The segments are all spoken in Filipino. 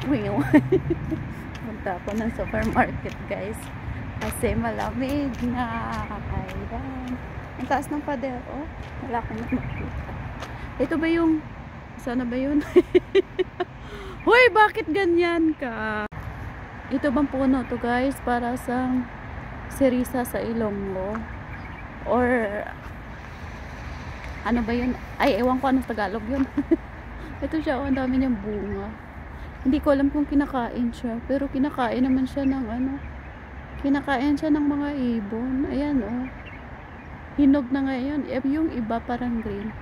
Uy, punta ako ng supermarket guys. Kasi malamig na. Ayan. Ang taas ng pader. Oh, wala akong makita. Ito ba yung... Sana ba yun? Hoy, bakit ganyan ka? Ito bang puno to guys? Para sa sirisa sa Ilonggo. Or... Ano ba yun? Ay, ewan ko anong Tagalog yun. Ito siya, oh, ang dami niyang bunga. Hindi ko alam kung kinakain siya. Pero kinakain naman siya ng ano. Kinakain siya ng mga ibon. Ayan, oh. Hinog na ngayon. Yung iba parang green.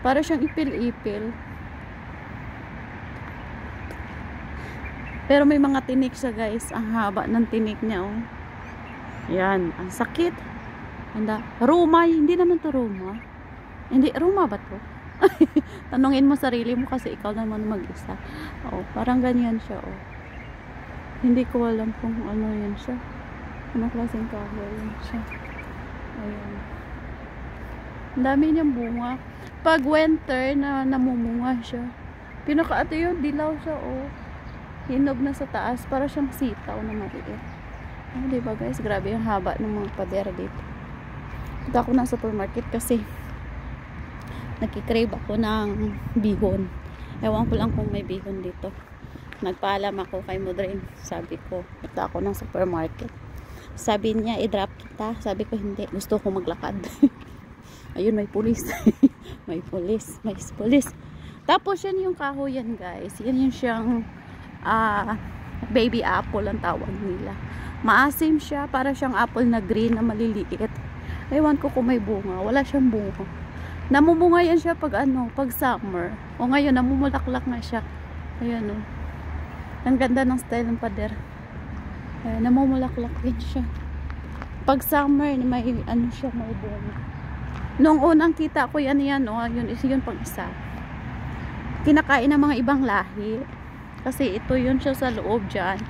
Para siyang ipil-ipil. Pero may mga tinik siya guys. Ang haba ng tinik niya, oh. Yan. Ang sakit. Handa. Ruma. Hindi naman to Ruma. Hindi. Ruma ba to? Tanungin mo sarili mo kasi ikaw naman mag-isa. Oh, parang ganyan siya, oh. Hindi ko alam kung ano yan siya. Anong klaseng kahoy yan siya. Ayan. Ang dami niyang bunga. Pag winter na namumunga siya. Pinakaato yun, dilaw siya, oh. Hinog na sa taas. Para siyang sitaw na maliit. Oh, diba guys? Grabe yung haba ng mga pader dito. Punta ako ng supermarket kasi nagkikrave ako ng bihon. Ewan ko lang kung may bihon dito. Nagpaalam ako kay Modrin. Sabi ko, punta ako ng supermarket. Sabi niya, i-drop kita. Sabi ko, hindi. Gusto ko maglakad. Ayun, may pulis. May pulis. May pulis. Tapos, yan yung kahoy yan, guys. Yan yung siyang baby apple ang tawag nila. Maasim siya. Para siyang apple na green na maliliit. Ewan ko kung may bunga. Wala siyang bunga. Namumunga yan siya pag ano, pag summer. O ngayon, namumulaklak na siya. Ayan, oh. Ang ganda ng style ng pader. Ayan, namumulaklak din siya. Pag summer, may ano siya, may bunga. Noong unang kita ko yan, oh. Yun pang isa. Kinakain ng mga ibang lahi. Kasi ito yun siya sa loob dyan.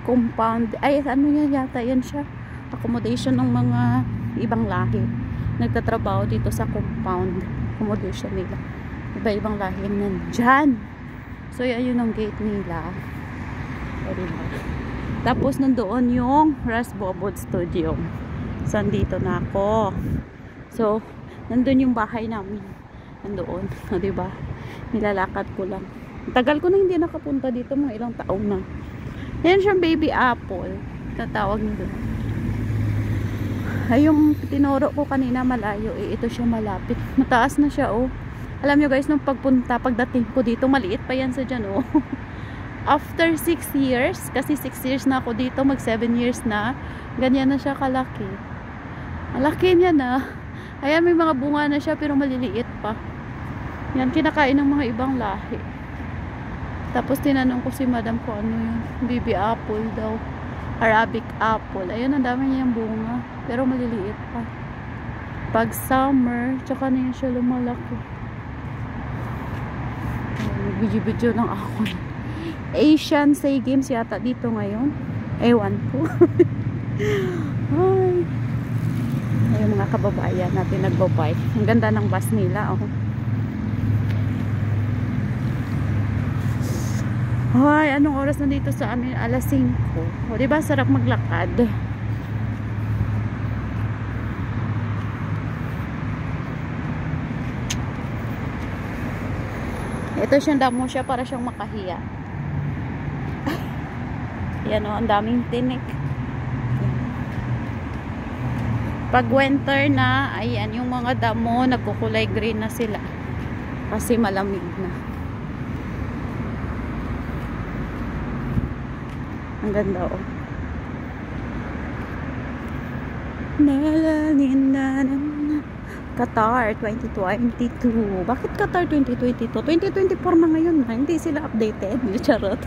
Compound. Ay, ano yan yata? Yan siya. Accommodation ng mga ibang lahi. Nagtatrabaho dito sa compound accommodation nila. Iba-ibang lahi nandyan. So, yun ang gate nila. O, diba? Tapos, nandoon yung Rasbobod Studio. So, dito na ako. So, nandun yung bahay namin. Nandoon. O, diba? Nilalakad ko lang. Tagal ko na hindi nakapunta dito. Mga ilang taon na. Yan siyang baby apple. Tatawag nila. Ay, yung tinuro ko kanina malayo, ito siya malapit. Mataas na siya, oh. Alam nyo guys, nung pagdating ko dito, maliit pa yan sa dyan, oh. After 6 years, kasi 6 years na ako dito, mag 7 years na, ganyan na siya kalaki. Malaki niya na. Ayan, may mga bunga na siya, pero maliliit pa. Yan, kinakain ng mga ibang lahi. Tapos tinanong ko si madam ko, ano yun, baby apple daw. Arabic apple. Ayun, ang dami niyang bunga. Pero maliliit pa. Pag summer, tsaka na yun siya lumalaki. Video-video lang ako. Asian Say Games yata dito ngayon. Ewan ko. Ay. Ayun, mga kababayan natin nagbabike. Ang ganda ng bus nila, oh. Ay, anong oras na dito sa amin? Alas 5. O, diba? Sarap maglakad. Ito siyang damo siya para siyang makahiya. Yan, o. Ang daming tinik. Pag winter na, ayan, yung mga damo, nagkukulay green na sila. Kasi malamig na. Ang ganda, oh. Qatar 2022. Bakit Qatar 2022? 2024 na ngayon na. Hindi sila updated. Charot.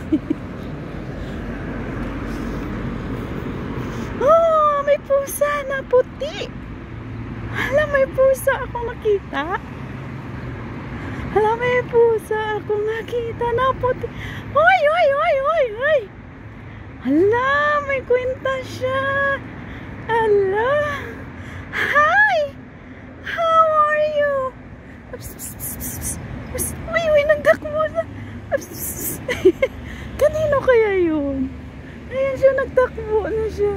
Oh, may pusa na puti. Hala, may pusa akong nakita. Hala, may pusa akong nakita na puti. Hoy, hoy, hoy, hoy, hoy. Hala, may kwenta siya. Hala. Hi. How are you? Uy, uy, nagdakmo na. Kanino kaya yun? Ayan siya, nagtakbo na siya.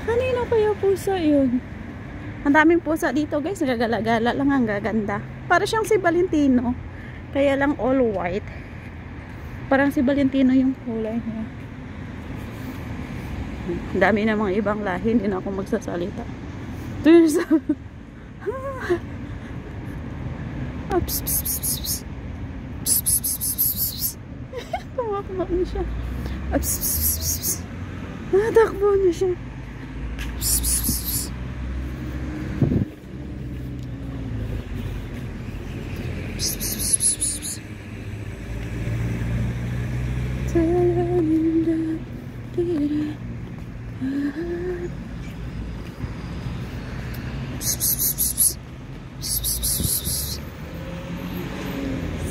Kanino kaya pusa yun? Ang daming pusa dito guys, nagagala-gala lang, ang gaganda. Para siyang si Valentino, kaya lang all white. Parang si Valentino yung kulay niya. Ang dami na mga ibang lahi, hindi na ako magsasalita. Ito yun sa... Kumakaba na siya. Takbo na siya.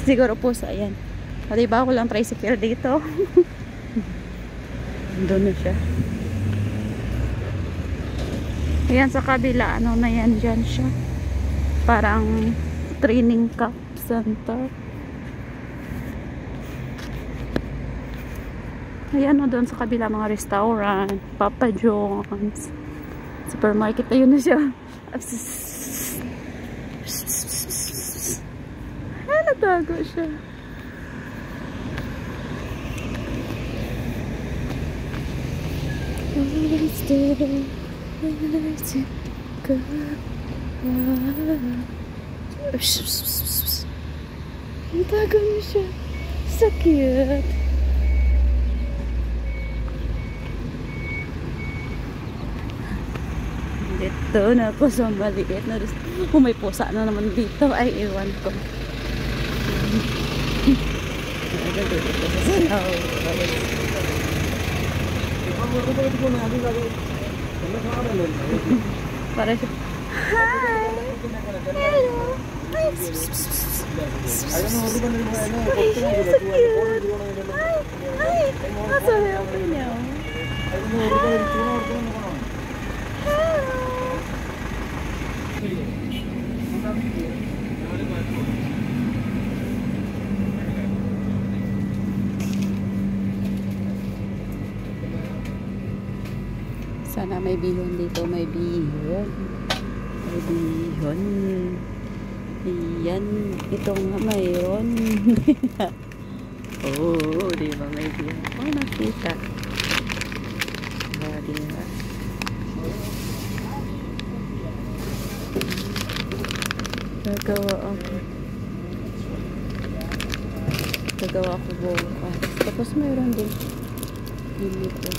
Siguro po sa ayan. O diba, ako lang tricycle dito. Doon na siya. Ayan sa kabila, ano na yan, dyan siya. Parang training camp center. Ayan o, doon sa kabila, mga restaurant, Papa John's, supermarket. Ayun na siya. Ayan, natago siya. Natago niya siya. So cute. Dito na ako sa maliit na kung may pusa na naman dito ay iwan ko. Para siya. Hi! Hello! Hi! Ay, so cute! Hi! Hi! Nasa helping niya. Sana may bihon dito, may bihon. May bihon. Ayan, ito nga mayroon. Oh, di ba may bihon? Oh, nakita. Di ba? Gagawa ako bukas. Tapos mayroon din dito.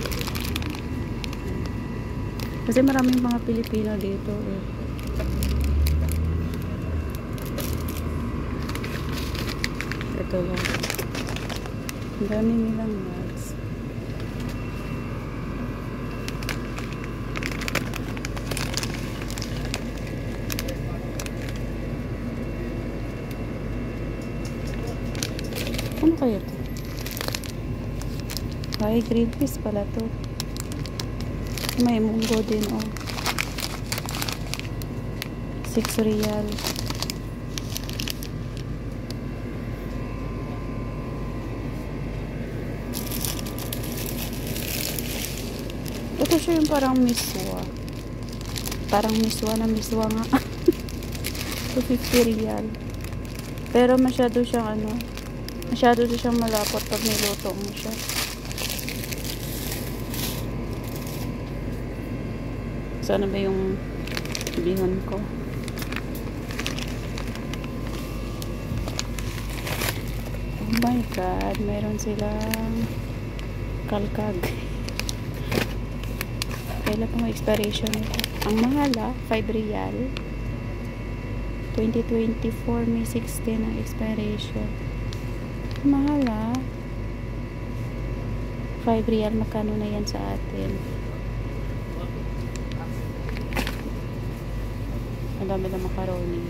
Kasi maraming mga Pilipino dito eh. Ito lang. Ang dami nilang mags. Ano kaya ito? Ay, green peas pala to. May munggo din, oh. 6 real. Ito siya yung parang miswa. Parang miswa na miswa nga. 250 real. Pero masyado siyang ano, masyado siyang malapot pag niluto mo siya. Sana ba yung bihon ko? Oh my God, mayroon silang kalkag. Kailan pa may expiration ito? Ang mahal 5 real. 2024 May 16 ang expiration. Mahal 5 real, magkano na yan sa atin? Ang dami na macaroni.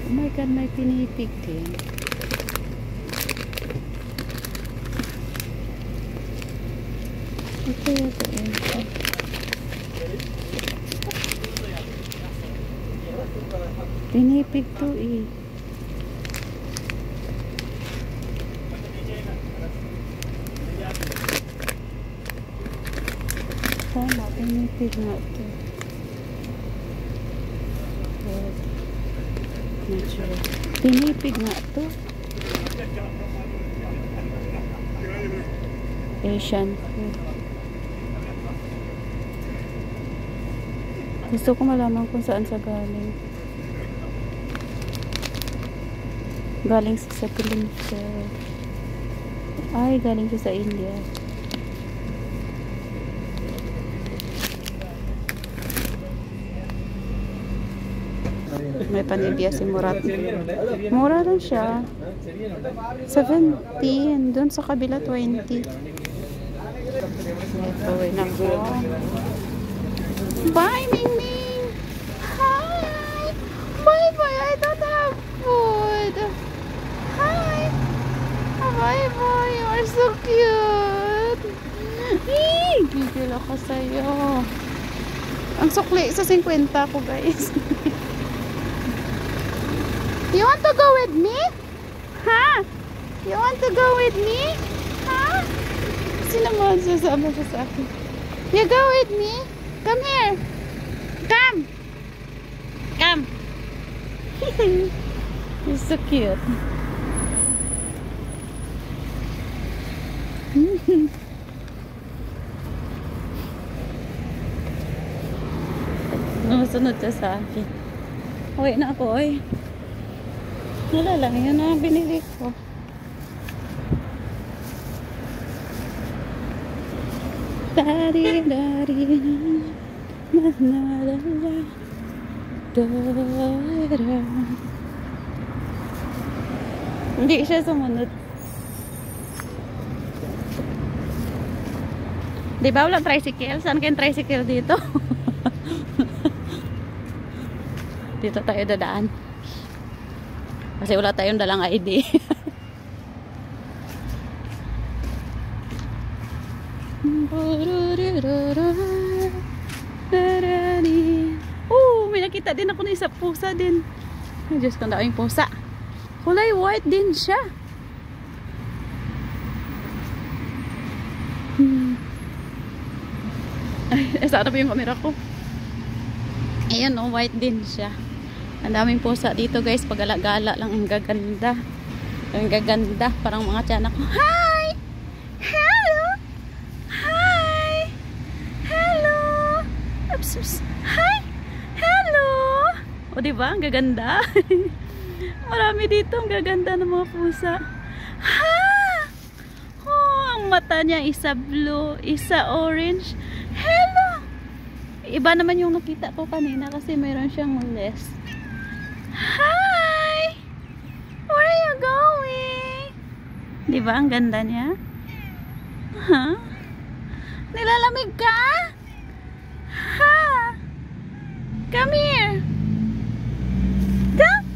Oh my God, may pinipig din. Ito ito eh. Pinipig to eh. Tama, pinipig nga ito. Natural. Pinipig nga ito. Asian food. Gusto ko malaman kung saan sa galing. Galing sa Philippines. Ay, galing siya sa India. May panibia si Murat. Mura lang siya. 17. Doon sa kabila 20. Ito, nako. Bye, Ming Ming! Hi! Bye bye! I don't have food! Hi! Bye bye! You are so cute! Gigil ako sa'yo. Ang sukli sa 50 ko, guys. You want to go with me? Ha? You want to go with me? Ha? Sino mo sasama siya sa akin? You go with me? Come here. Come. Come. You're so cute. Namasunod siya sa akin. Uwi na ako, oy. Wala lang, yun na binili ko. Dari dari na na la la da. Hindi siya sumunod. Di ba walang tricycle? Saan kayong tricycle dito? Dito tayo dadaan. Kasi wala tayong dalang ID. Oh, may nakita din ako na isa pusa din. Ay, Diyos ko, daming pusa. Kulay white din siya. Ay, sana pa yung camera ko. Ayan, oh, white din siya. Ang daming pusa dito, guys. Pag-gala-gala lang, ang gaganda. Ang gaganda. Parang mga tiyanak ko. Hi! Hello! Hi! Hello! Ups, ups. Hi! Hello! O, diba? Ang gaganda. Marami dito. Ang gaganda ng mga pusa. Ha! Oh, ang mata niya. Isa blue, isa orange. Hello! Iba naman yung nakita ko kanina kasi mayroon siyang less. Hi! Where are you going? Diba? Ang ganda niya. Huh? Nilalamig ka? Ha? Come here. Come.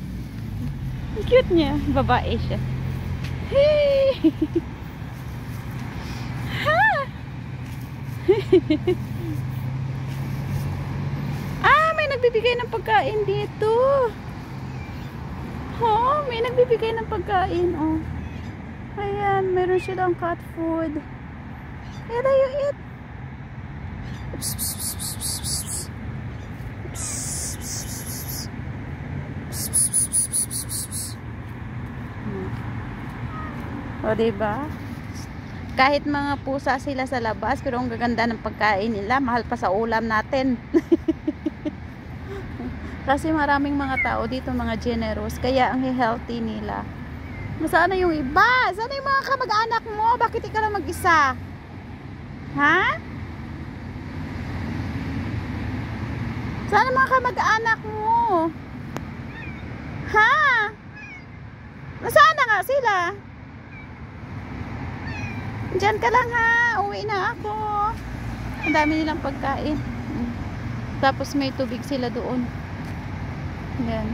Ang cute niya. Babae siya. Hey! Ha? May nagbibigay ng pagkain dito. Oh, may nagbibigay ng pagkain. Oh. Ayan, meron silang cat food. Ayan, you eat. O, diba? Kahit mga pusa sila sa labas, pero ang gaganda ng pagkain nila, mahal pa sa ulam natin. Kasi maraming mga tao dito, mga generous, kaya ang healthy nila. Sana yung iba? Sana yung mga kamag-anak mo? Bakit ikaw lang mag-isa? Ha? Sana mga kamag-anak mo? Ha? Nasaan na nga sila? Diyan ka lang ha. Uwi na ako. Ang dami nilang pagkain. Tapos may tubig sila doon. Yan.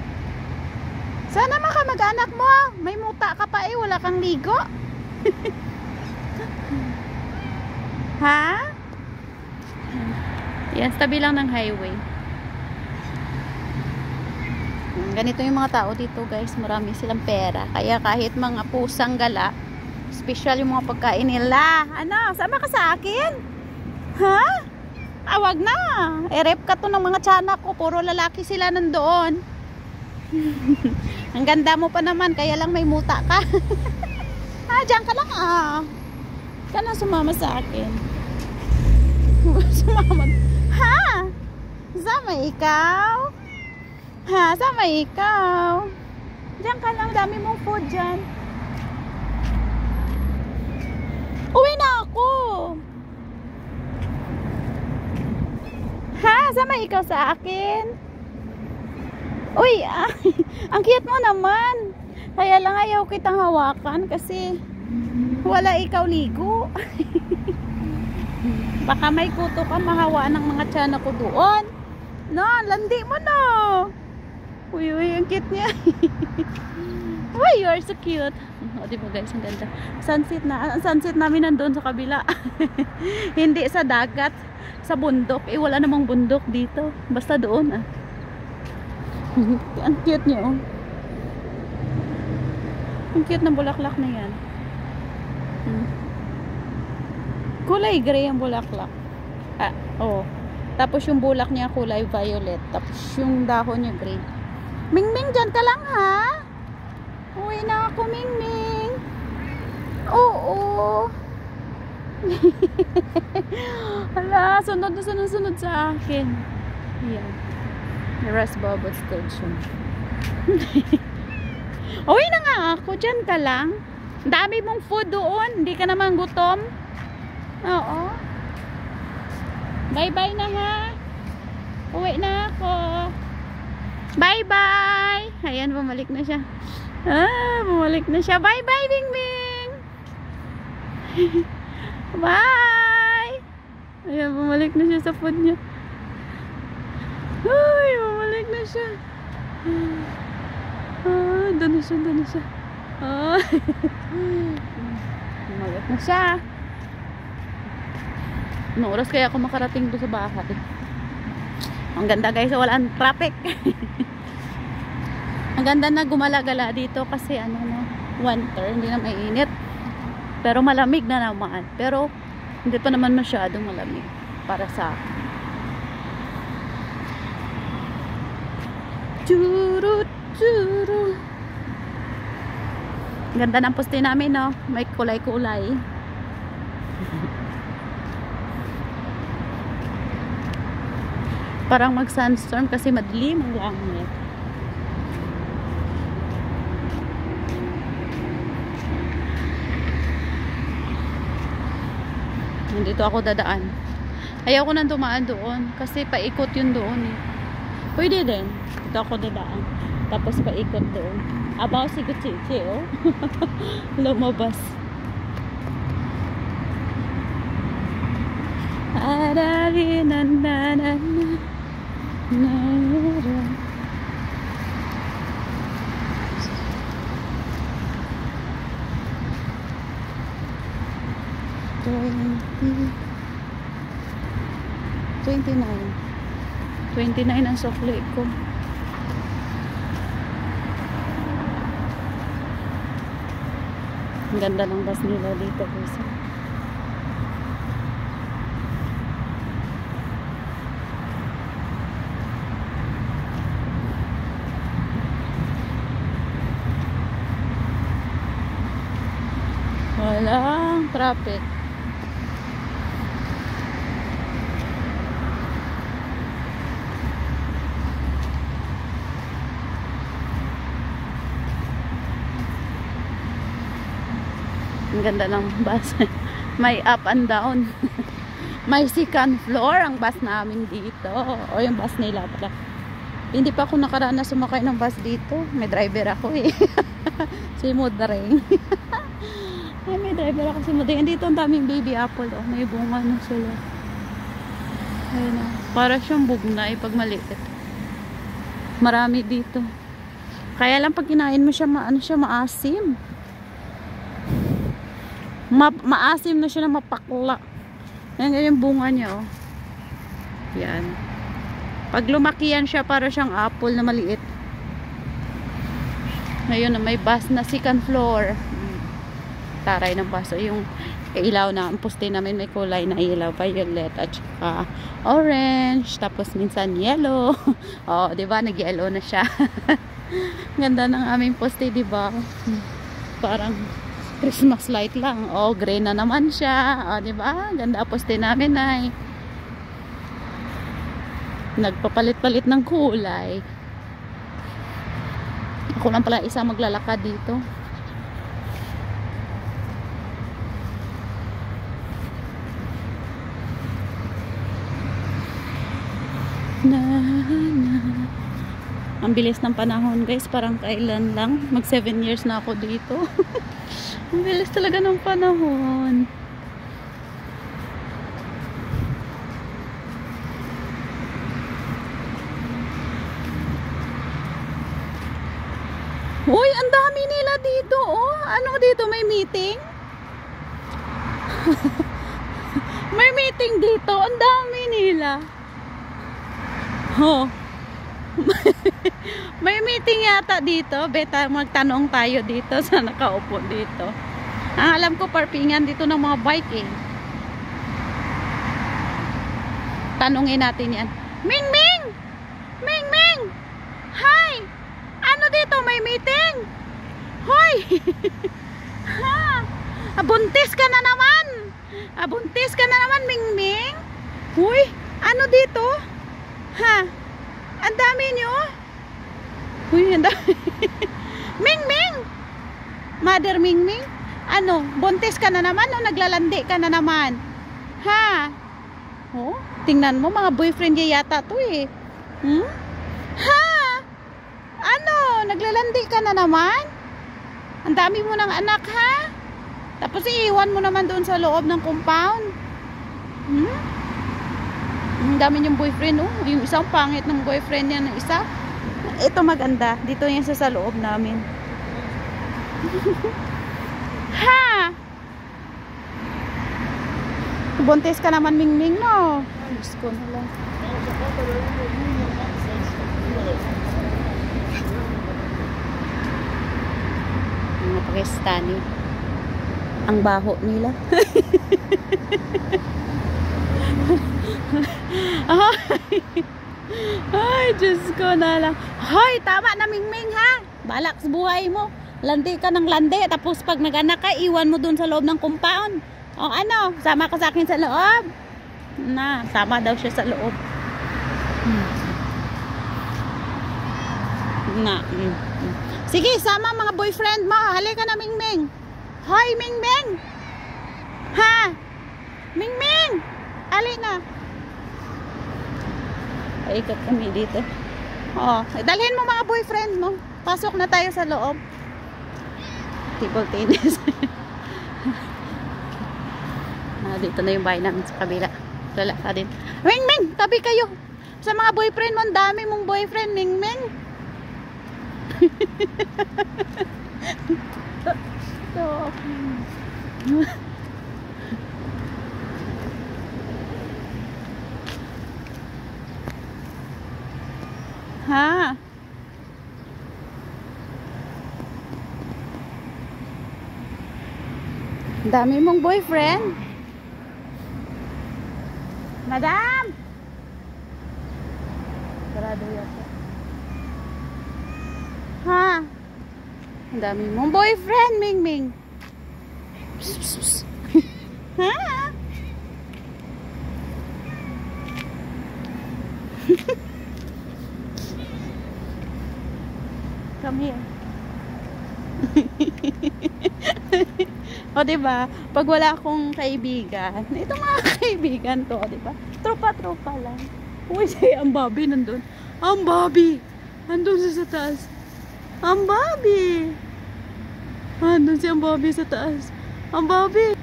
Sana mga kamag-anak mo. May muta ka pa eh. Wala kang ligo. Ha? Yan. Tabi lang ng highway. Ganito yung mga tao dito, guys. Marami silang pera. Kaya kahit mga pusang gala, special yung mga pagkain nila. Ano? Sama ka sa akin? Ha? Ah, wag na. E-rep ka to ng mga tiyanak ko. Puro lalaki sila nandoon. Ang ganda mo pa naman. Kaya lang may muta ka. Ah, dyan ka lang ah. Ka na sumama sa akin. Sumama. Ha? Sama ikaw? Ha? Sama ikaw? Diyan ka lang. Dami mong food dyan. Uwi na ako. Ha? Sama ikaw sa akin? Uy, ang cute mo naman. Kaya lang ayaw kitang hawakan kasi wala ikaw ligo. Baka may kuto ka mahawaan ng mga tiyan ko doon. No, landi mo no. Uy, ang cute niya. Uy, you are so cute. O, diba guys, ang ganda. Sunset na. Ang sunset namin nandun sa kabila. Hindi sa dagat. Sa bundok. Eh, wala namang bundok dito. Basta doon ah. Ang cute niya oh. Ang cute ng bulaklak na yan. Kulay gray ang bulaklak. Ah, oh. Tapos yung bulak niya kulay violet. Tapos yung dahon niya gray. Mingming, dyan ka lang ha? Uwi na ako, Mingming. Oo. Hala, sunod sa akin. Yan. Rest bubble station. Uwi na nga ako. Dyan ka lang. Dami mong food doon. Hindi ka naman gutom. Oo. Bye-bye na ha. Uwi na ako. Bye-bye. Ayan, bumalik na siya. Ah, bumalik na siya. Bye-bye, Mingming. Bye. Ayan, bumalik na siya sa food niya. Ay, bumalik na siya. Ah, doon na siya. Ah. Bumalik na siya. Anong oras kaya ako makarating doon sa bahay? Ang ganda guys, walang traffic. Ang ganda na gumala-gala dito kasi ano no, winter, hindi na mainit. Pero malamig na naman. Pero hindi pa naman masyadong malamig para sa akin. Churu. Ang ganda ng poste namin no, may kulay-kulay. Parang mag-sandstorm kasi madilim ang langit. Dito ako dadaan. Ayaw ko nang dumaan doon kasi paikot yun doon eh. Pwede din. Dito ako dadaan. Tapos paikot doon. Abaw si Gucci oh. Lumabas. $29 ang sukli ko. Ang ganda ng bus nila dito kasi. Walang traffic. Ang ganda ng bus. May up and down. May second floor ang bus namin dito. O yung bus nila pala. Hindi pa ako nakaraan na sumakay ng bus dito. May driver ako eh. Si Mudring. Ay, may driver ako si Mudring. Dito ang daming baby apple. Oh. May bunga na sila. Ayun na. Para siyang bugna pag maliit. Marami dito. Kaya lang pag kinain mo siya, ano siya, maasim. Maasim na siya na mapakla. Yan yung bunga niya oh. Yan. Pag lumaki yan siya para siyang apple na maliit. Ngayon na may bus na second floor. Taray ng bus. So, yung Ilaw na. Ang poste namin may kulay na ilaw. Violet at saka orange. Tapos minsan yellow. Oh, diba? Nag-yellow na siya. Ganda ng aming poste, diba? Parang Christmas light lang. Oh, gray na naman siya. Oh, diba? Ganda poste namin ay. Nagpapalit-palit ng kulay. Ako lang pala isa maglalakad dito. Ang bilis ng panahon, guys. Parang kailan lang. Mag 7 years na ako dito. Ang bilis talaga ng panahon. Uy, ang dami nila dito. Oh, ano dito? May meeting? May meeting dito. Ang dami nila. Oh. May meeting yata dito. Beta, magtanong tayo dito sa nakaupo dito. Ang alam ko, parkingan dito ng mga bike eh. Tanungin natin yan. Ming Ming! Ming Ming! Hi! Ano dito? May meeting? Hoy! Ha! Abuntis ka na naman! Abuntis ka na naman, Ming Ming! Uy! Ano dito? Ha? Ang dami nyo? Uy, ang dami. Ming Ming! Mother Ming Ming? Ano? Buntis ka na naman o naglalandi ka na naman? Ha? Oh, tingnan mo, mga boyfriend niya yata to eh. Hmm? Ha? Ano? Naglalandi ka na naman? Ang dami mo ng anak, ha? Tapos iiwan mo naman doon sa loob ng compound. Hmm? Ang dami niyong boyfriend, oh. Yung isang pangit ng boyfriend niya ng isa. Ito maganda. Dito yan sa loob namin. Ha? Buntis ka naman, Ming Ming, no? Diyos ko na lang. Mga Pakistani. Ang baho nila. Ay, Diyos ko na lang. Hoy, tama na, Ming Ming, ha? Balak sa buhay mo. Landi ka ng landi. Tapos pag nag-anak ka, iwan mo dun sa loob ng compound. O ano, sama ka sa akin sa loob. Na, sama daw siya sa loob. Na. Sige, sama mga boyfriend mo. Halika na, Ming Ming. Hoy, Ming Ming. Ha? Ming Ming. Halika. Ikot kami dito. Oh, dalhin mo mga boyfriend mo. Pasok na tayo sa loob. Table tennis. Dito na yung bahay namin sa kabila. Lala ka din. Ming Ming, tabi kayo. Sa mga boyfriend mo, ang dami mong boyfriend, Ming Ming. So, ha? Dami mong boyfriend. Madam! Sarado yata. Ha? Ang dami mong boyfriend, Ming Ming. Psst, psst, psst. Ha? Come here. O, diba? Pag wala akong kaibigan, ito mga kaibigan ko, diba? Tropa-tropa lang. Uy, ang Bobby nandun. Ang Bobby! Andun siya sa taas. Ang Bobby! Andun siya ang Bobby sa taas. Ang Bobby!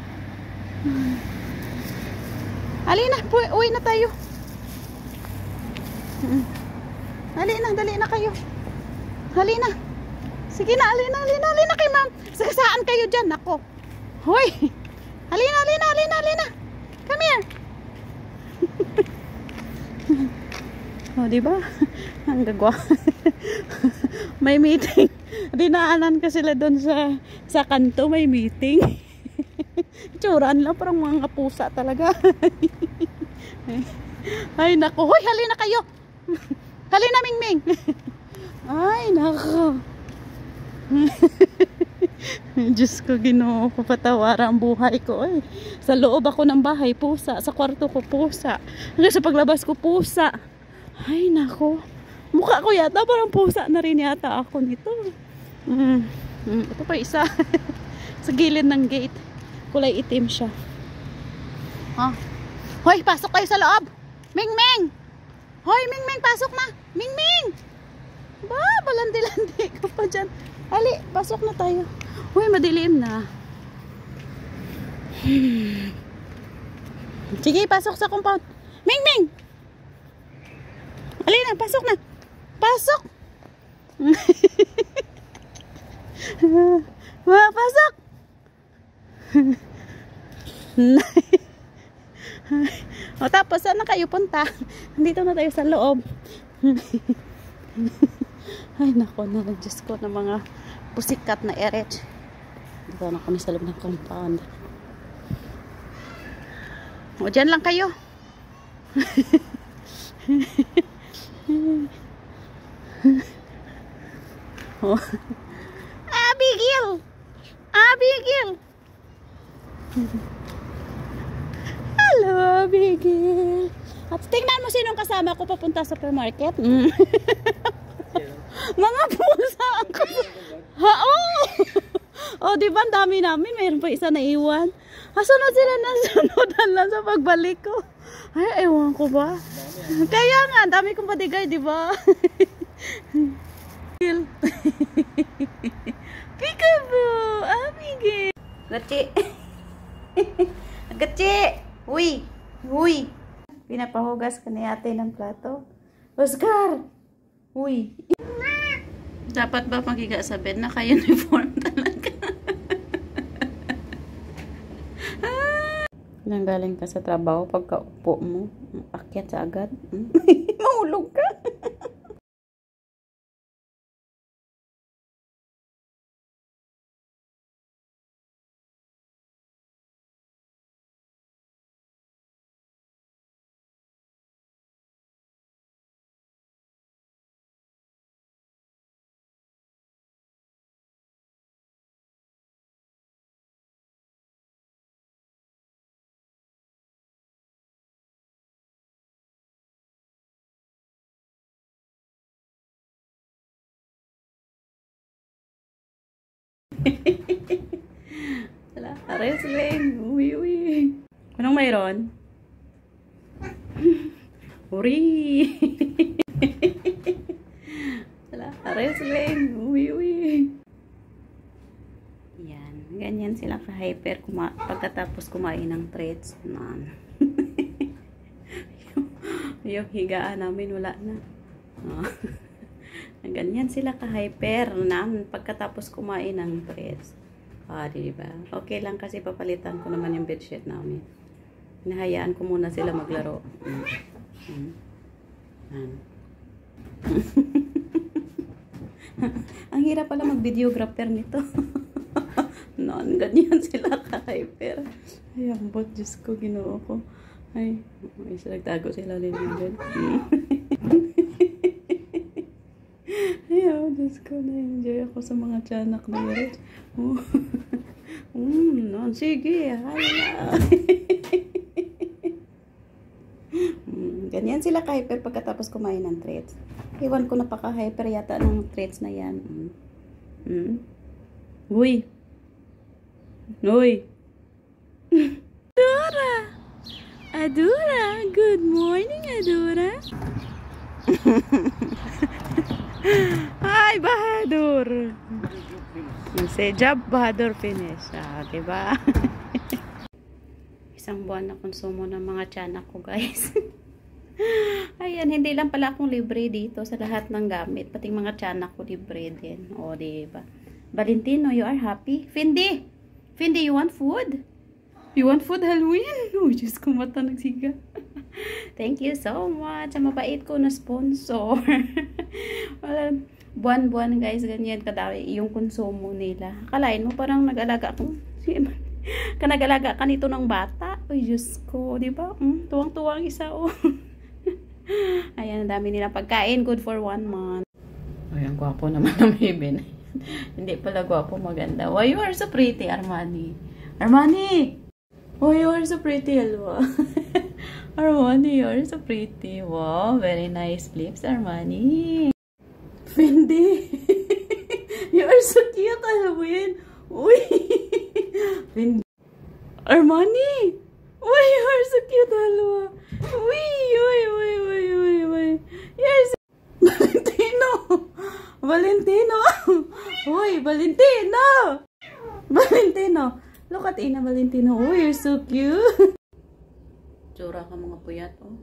Halina, uwi na tayo. Dali na kayo. Halina. Sige na, halina kay ma'am. Saan kayo dyan? Ako. Hoy! Halina. Come here. O, diba? Ang gagwa. May meeting. Dinaanan ka sila doon sa kanto. May meeting. Tsuraan lang, parang mga pusa talaga. Ay, naku. Hoy, halina kayo. Halina, Mingming. Ay, naku. Diyos ko, Ginoo ko, patawara ang buhay ko. Ay, sa loob ako ng bahay, pusa. Sa kwarto ko, pusa. Hanggang sa paglabas ko, pusa. Ay, naku. Mukha ko yata, parang pusa na rin yata ako nito. Ito pa isa. Sa gilid ng gate. Kulay itim siya. Hoy, pasok kayo sa loob. Mingming! Hoy, Mingming, pasok na. Mingming! Ba, balandi-landi ko pa dyan. Ali, pasok na tayo. Hoy, madilim na. Sige, pasok sa compound. Mingming! Ali na, pasok na. Pasok! Pasok! O tapos, saan na kayo punta? Dito na tayo sa loob. Ay, nako na. Diyos ko ng mga pusikat na eret. Dito na kami sa loob ng compound. O, dyan lang kayo. Oh. Abigail! Abigail! Hello, Abigail! At tingnan mo sinong kasama ko papunta sa supermarket. Mga pusa ako. Ha, oh! Oh, di ba ang dami namin? Mayroon pa isa na iwan. Sunod sila na sunodan lang sa pagbalik ko. Ay, ewan ko ba? Kaya nga, ang dami kong padigay, di ba? Peekaboo! Abigail! Gachi! Gachi! Uy! Uy! Pinapahugas ka ni ate ng plato. Oscar! Uy! Dapat ba magiga sa bed? Naka-uniform talaga. Nanggaling ka sa trabaho, pagka-upo mo, akyat sa agad. Mahulog ka. Wala, wrestling. Uy, uy. Anong mayroon? Uri. Wala, wrestling. Uy, uy. Yan. Ganyan sila ka-hyper pagkatapos kumain ng treats. Yung higaan namin wala na. Ganyan sila ka-hyper na pagkatapos kumain ng treats. Diba? Okay lang kasi papalitan ko naman yung bedsheet namin. Hinahayaan ko muna sila maglaro. Ang hirap pala mag-videographer nito. Ganyan sila ka-hyper. Ay, ambot, Diyos ko, Ginoo ko. Ay, nagtago sila rin dyan. Ayaw, Diyos ko, na-enjoy ako sa mga tiyanak na yun. Sige, hala. Ganyan sila ka-hyper pagkatapos kumain ng treats. Iwan ko napaka-hyper yata ng treats na yan. Uy! Uy! Adora! Adora! Good morning, Adora! Hi, Bahadur! Say job, Bahadur finish. Diba? Isang buwan na konsumo ng mga tiyanak ko, guys. Ayan, hindi lang pala akong libre dito sa lahat ng gamit. Pati mga tiyanak ko libre din. O, diba? Valentino, you are happy? Findy! Findy, you want food? You want food, Halloween? Oh, Diyos ko, mata nagsiga. Thank you so much. Ang mabait ko na sponsor. Buwan-buwan, guys, ganyan kadami yung konsumo nila. Akalain mo parang nag-alaga akong Kanagalaga ka nito ng bata. Uy, Diyos ko, di ba? Tuwang-tuwa ang isa, oh. Ayan, ang dami nilang pagkain. Good for 1 month. Ay, ang gwapo naman ng baby na yan. Hindi pala gwapo, maganda. Why you are so pretty, Armani? Armani! Why you are so pretty, Alwa? Armani, you are so pretty. Wow, very nice lips, Armani. Fendi! You are so cute, Alwin. Uy! Fendi. Armani! Why you are so cute, Alwa? Uy! Uy! Uy! Uy! Uy! Uy! You're so... Valentino! Valentino! Uy! Valentino! Valentino! Look at Ina Valentino. Oh, you're so cute! Tsura ka mga puyat, oh.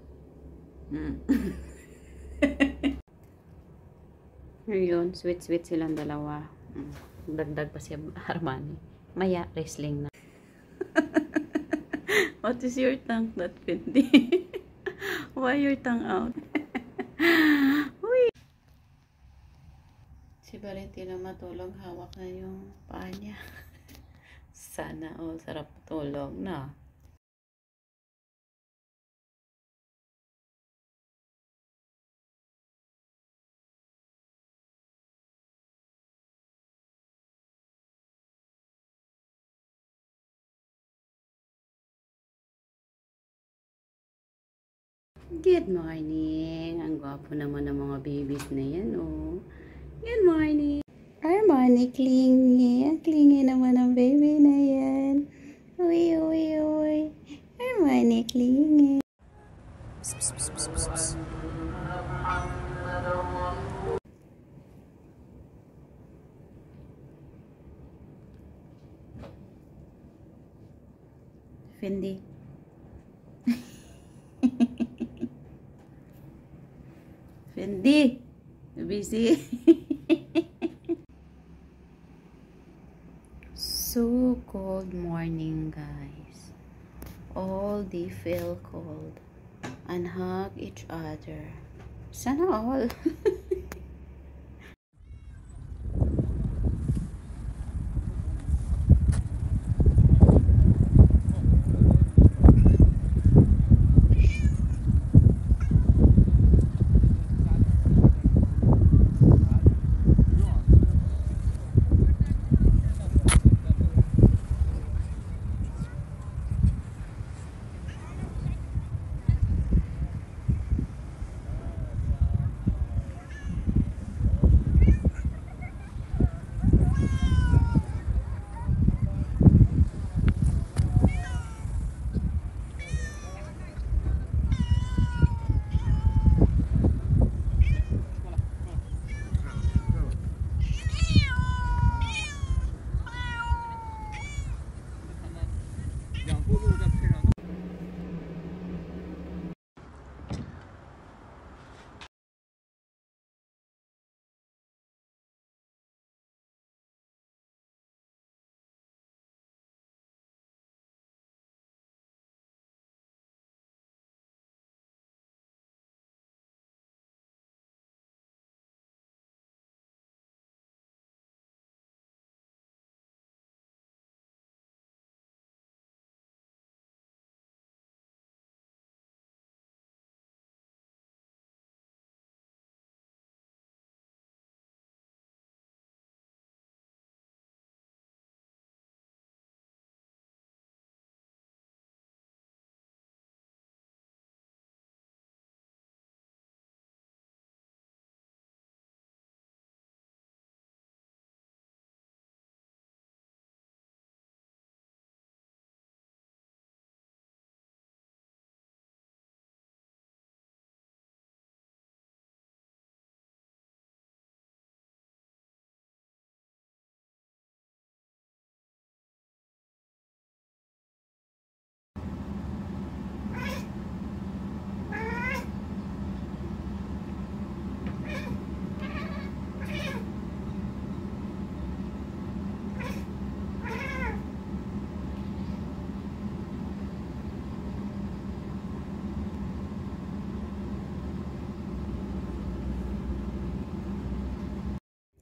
Ayun, sweet-sweet silang dalawa. Dagdag pa si Armani. Maya, wrestling na. What is your tongue, that Fendi? Why your tongue out? Uy. Si Valentino matulog, hawak na yung paa niya. Sana all sarap tulog na. Good morning. Ang gwapo naman ng mga babies na yan, oh. Good morning. Armani, clingy. Ang clingy naman ang baby na yan. Uy, uy, uy. Armani, clingy. Fendi. Fendi. Busy. So cold morning, guys. All they feel cold and hug each other. Sana all.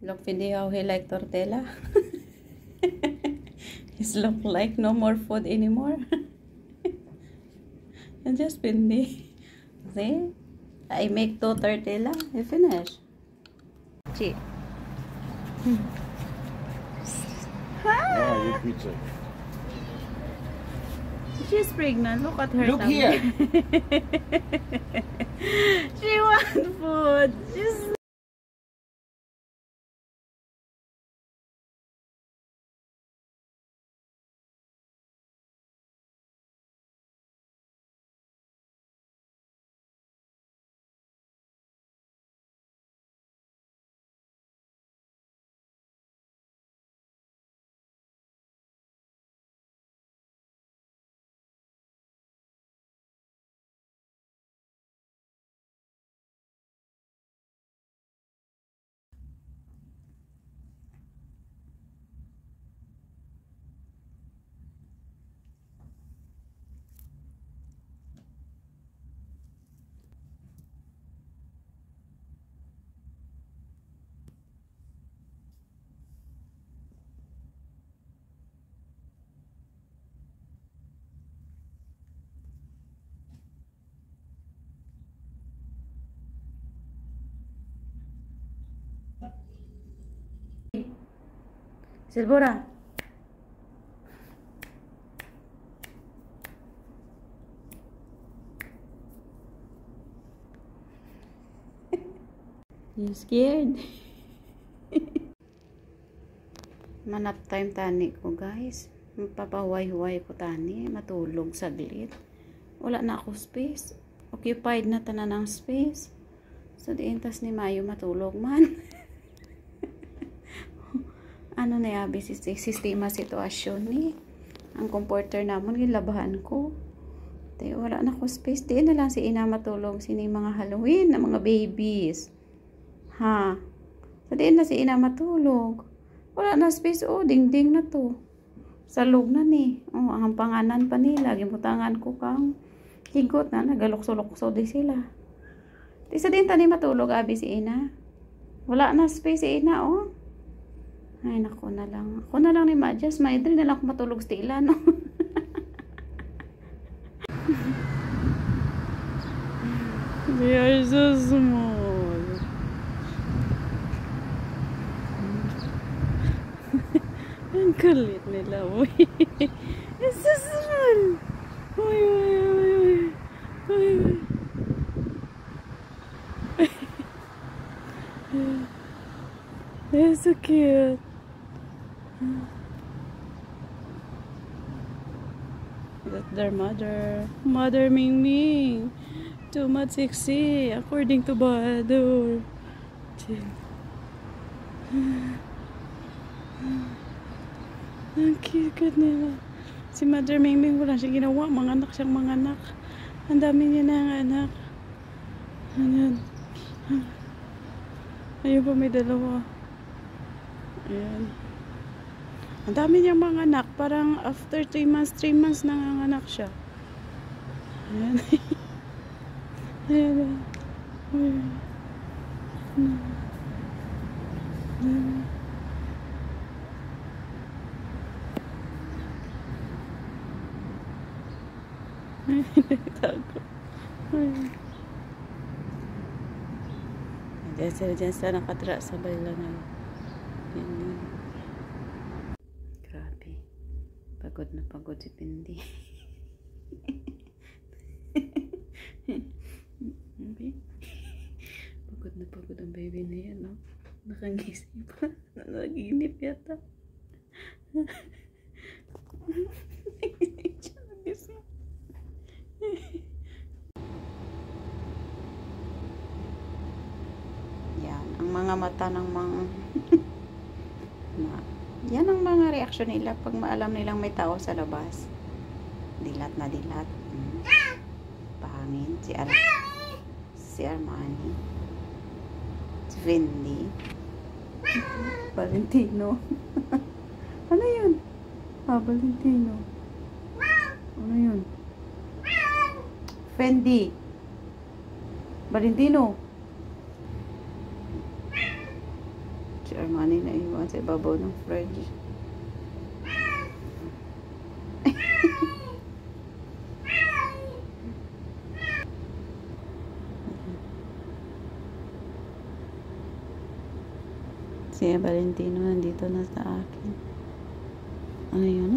Look, Fendi, how he like tortilla. It's look like no more food anymore. And just pindi. See? I make 2:30 lang. I finish. Gee. Oh, your pizza. She's pregnant. Look at her. Look here. She wants food. She's Silvora. You scared? Manap time tani ko, guys. Mapapahuay-huay ko tani. Matulog saglit. Wala na ako space. Occupied na tanan ng space. So, diintas ni Mayo matulog man. Ano na yabi sistema sitwasyon ni ang comforter namon gilabahan ko. Tay wala na ko space. Di na lang si ina matulog sini mga Halloween na mga babies. Ha. So di na si ina matulog. Wala na space. Oh, dingding na to. Salog na ni. Oh, ang panganan pa nila gimutangan ko kang higot na nagalukso-lukso di sila. Di sa din tani matulog abi si ina. Wala na space si ina oh. Ay, naku na lang. Ako na lang ni Madjas. Maidri na lang ako matulog sa tila, no? They are so small. Ang kulit nila, uy. It's so small. Uy, uy, uy, uy. Uy, uy. They're so cute. That's their mother. Mother Ming Ming. Too much sexy, according to Bahadur. Ang cute nila. Si Mother Ming Ming wala siyang ginawa. Mga anak siyang mga anak. Ang dami niya na ang anak. Ayan. Ayun pa may dalawa. Ayan. Ang dami niyang mga anak. Parang after 3 months nanganganak siya. Ayan. Ayan. Ayan. Ayan. Tago. Ayan. Diyan sila nakatra sa baylangan. Ayan. Grabe. Pagod na pagod si Pindi. Okay. Pagod na pagod ang baby na yan, no? Nakangisip pa. Nanaginip yata. Yan. Ang mga mata ng mga yan ang mga reaksyon nila pag maalam nilang may tao sa labas. Dilat na dilat. Pahangin. Si Armani. Si Fendi. Valentino. Ano yun? Valentino. Ano yun? Fendi. Valentino. Si Armani na iwan sa ibabaw ng fridge. Si Valentino nandito na sa akin. Ano yun?